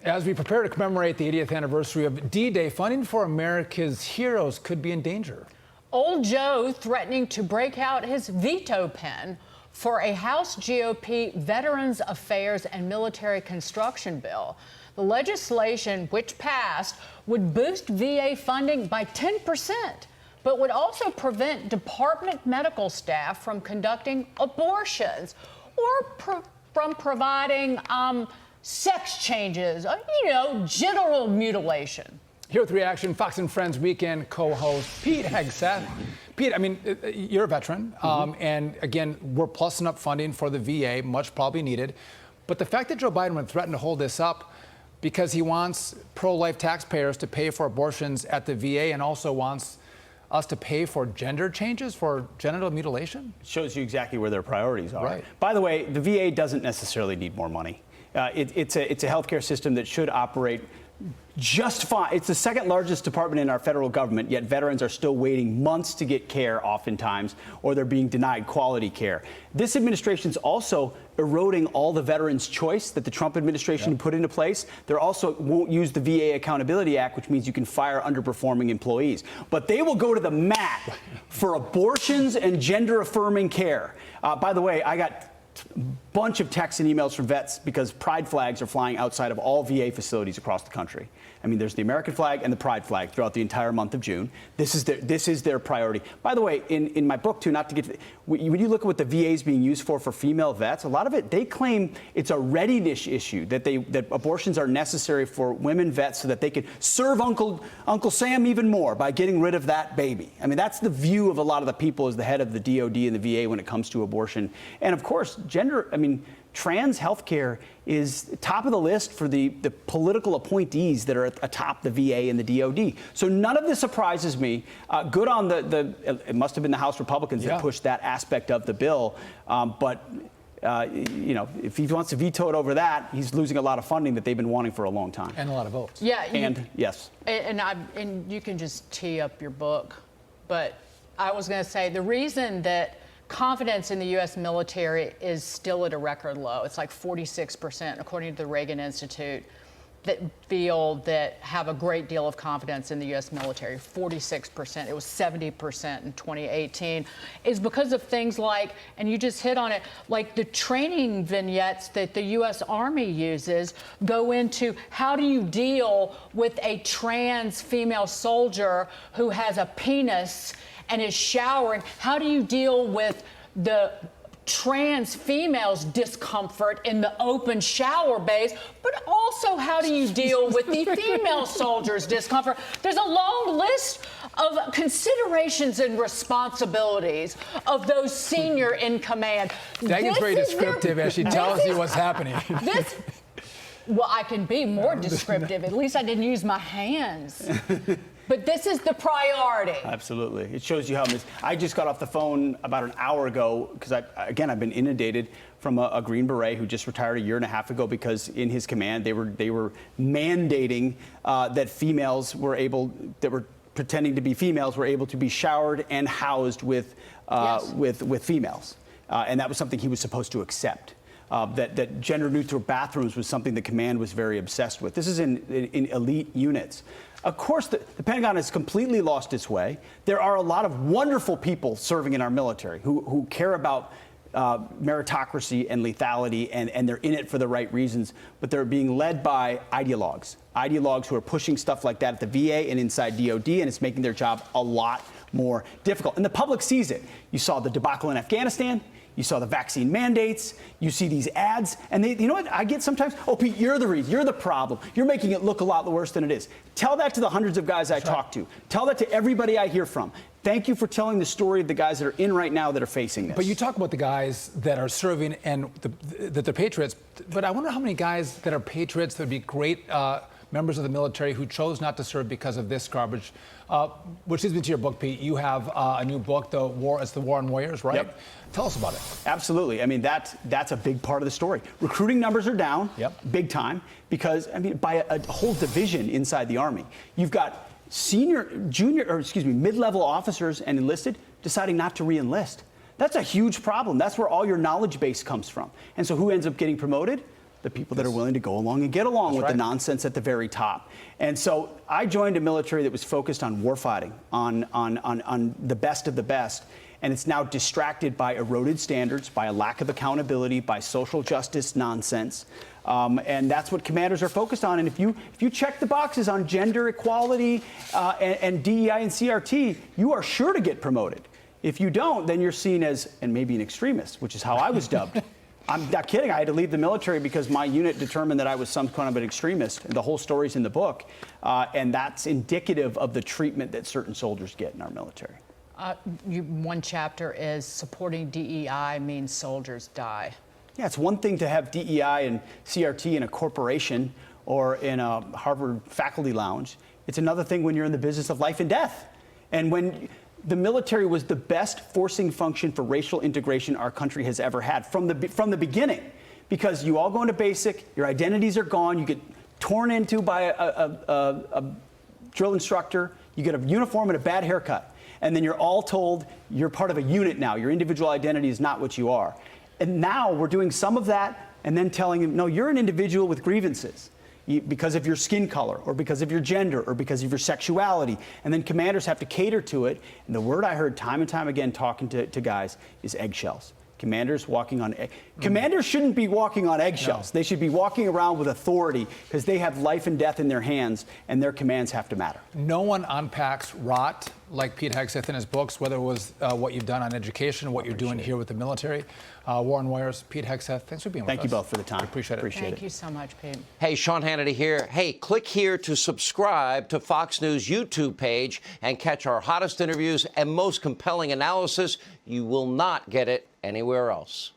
As we prepare to commemorate the 80th anniversary of D-Day, funding for America's heroes could be in danger. Old Joe threatening to break out his veto pen for a House GOP Veterans Affairs and Military Construction bill. The legislation, which passed, would boost VA funding by 10%, but would also prevent department medical staff from conducting abortions or from providing sex changes, genital mutilation. Here with Reaction, Fox and Friends Weekend co-host Pete Hegseth. Pete, I mean, you're a veteran, and again, we're plussing up funding for the VA, much probably needed. But the fact that Joe Biden would threaten to hold this up because he wants pro-life taxpayers to pay for abortions at the VA and also wants us to pay for gender changes, for genital mutilation? Shows you exactly where their priorities are. Right. By the way, the VA doesn't necessarily need more money. It's a healthcare system that should operate just fine. It's the second largest department in our federal government, yet veterans are still waiting months to get care oftentimes, or they're being denied quality care. This administration's also eroding all the veterans' choice that the Trump administration put into place. They also won't use the VA Accountability Act, which means you can fire underperforming employees. But they will go to the mat for abortions and gender-affirming care. By the way, I got a bunch of texts and emails from vets because pride flags are flying outside of all VA facilities across the country. I mean, there's the American flag and the pride flag throughout the entire month of June. This is their priority. By the way, in my book, too, not to get to when you look at what the VA is being used for female vets, a lot of it, they claim it's a readiness issue, that abortions are necessary for women vets so that they can serve Uncle Sam even more by getting rid of that baby. I mean, that's the view of a lot of the people as the head of the DOD and the VA when it comes to abortion. And of course, trans health care is top of the list for the political appointees that are atop the VA and the DOD. So none of this surprises me. Good on it must have been the House Republicans that pushed that aspect of the bill. If he wants to veto it over that, he's losing a lot of funding that they've been wanting for a long time. And a lot of votes. Yeah. Yes. And you can just tee up your book. But I was going to say the reason that confidence in the U.S. military is still at a record low. It's like 46%, according to the Reagan Institute, that have a great deal of confidence in the U.S. military. 46%. It was 70% in 2018. Is because of things like, and you just hit on it, like the training vignettes that the U.S. Army uses go into how do you deal with a trans female soldier who has a penis and is showering. How do you deal with the trans female's discomfort in the open shower bays, but also how do you deal with the female soldier's discomfort? There's a long list of considerations and responsibilities of those senior in command. Dagan's very descriptive as she tells you what's happening. Well, I can be more descriptive. At least I didn't use my hands. But this is the priority. Absolutely. It shows you how I just got off the phone about an hour ago because, I've been inundated from a Green Beret who just retired a year and a half ago because in his command they were mandating that females that were pretending to be females were able to be showered and housed with females. And that was something he was supposed to accept. That gender-neutral bathrooms was something the command was very obsessed with. This is in elite units. Of course, the Pentagon has completely lost its way. There are a lot of wonderful people serving in our military who care about meritocracy and lethality, and they're in it for the right reasons, but they're being led by ideologues who are pushing stuff like that at the VA and inside DOD, and it's making their job a lot more difficult. And the public sees it. You saw the debacle in Afghanistan. You saw the vaccine mandates. You see these ads. And you know what I get sometimes? Oh, Pete, you're the reason. You're the problem. You're making it look a lot worse than it is. Tell that to the hundreds of guys I talk to. Tell that to everybody I hear from. Thank you for telling the story of the guys that are in right now that are facing this. But you talk about the guys that are serving and that they're patriots. But I wonder how many guys that are patriots that would be great members of the military who chose not to serve because of this garbage, which leads me to your book, Pete. You have a new book, it's the War on Warriors, right? Yep. Tell us about it. Absolutely. I mean, that's a big part of the story. Recruiting numbers are down, big time, because, by a whole division inside the Army. You've got mid-level officers and enlisted deciding not to re-enlist. That's a huge problem. That's where all your knowledge base comes from. And so who ends up getting promoted? the people that are willing to go along and get along with the nonsense at the very top. And so I joined a military that was focused on warfighting, on the best of the best. And it's now distracted by eroded standards, by a lack of accountability, by social justice nonsense. And that's what commanders are focused on. And if you check the boxes on gender equality and DEI and CRT, you are sure to get promoted. If you don't, then you're seen as, and maybe an extremist, which is how I was dubbed. I'm not kidding. I had to leave the military because my unit determined that I was some kind of an extremist. The whole story's in the book. And that's indicative of the treatment that certain soldiers get in our military. One chapter is supporting DEI means soldiers die. Yeah, it's one thing to have DEI and CRT in a corporation or in a Harvard faculty lounge. It's another thing when you're in the business of life and death. And when the military was the best forcing function for racial integration our country has ever had from the beginning, because you all go into basic, your identities are gone, you get torn into by a drill instructor, you get a uniform and a bad haircut, and then you're all told you're part of a unit now. Your individual identity is not what you are. And now we're doing some of that and then telling them, no, you're an individual with grievances because of your skin color or because of your gender or because of your sexuality. And then commanders have to cater to it. And the word I heard time and time again talking to guys is eggshells. Commanders walking on Commanders shouldn't be walking on eggshells. No. They should be walking around with authority because they have life and death in their hands and their commands have to matter. No one unpacks rot like Pete Hegseth in his books, whether it was what you've done on education, what you're doing here with the military. War and Warriors, Pete Hegseth, thanks for being with us. Thank you both for the time. Appreciate it. Thank you so much, Pete. Hey, Sean Hannity here. Hey, click here to subscribe to Fox News YouTube page and catch our hottest interviews and most compelling analysis. You will not get it anywhere else.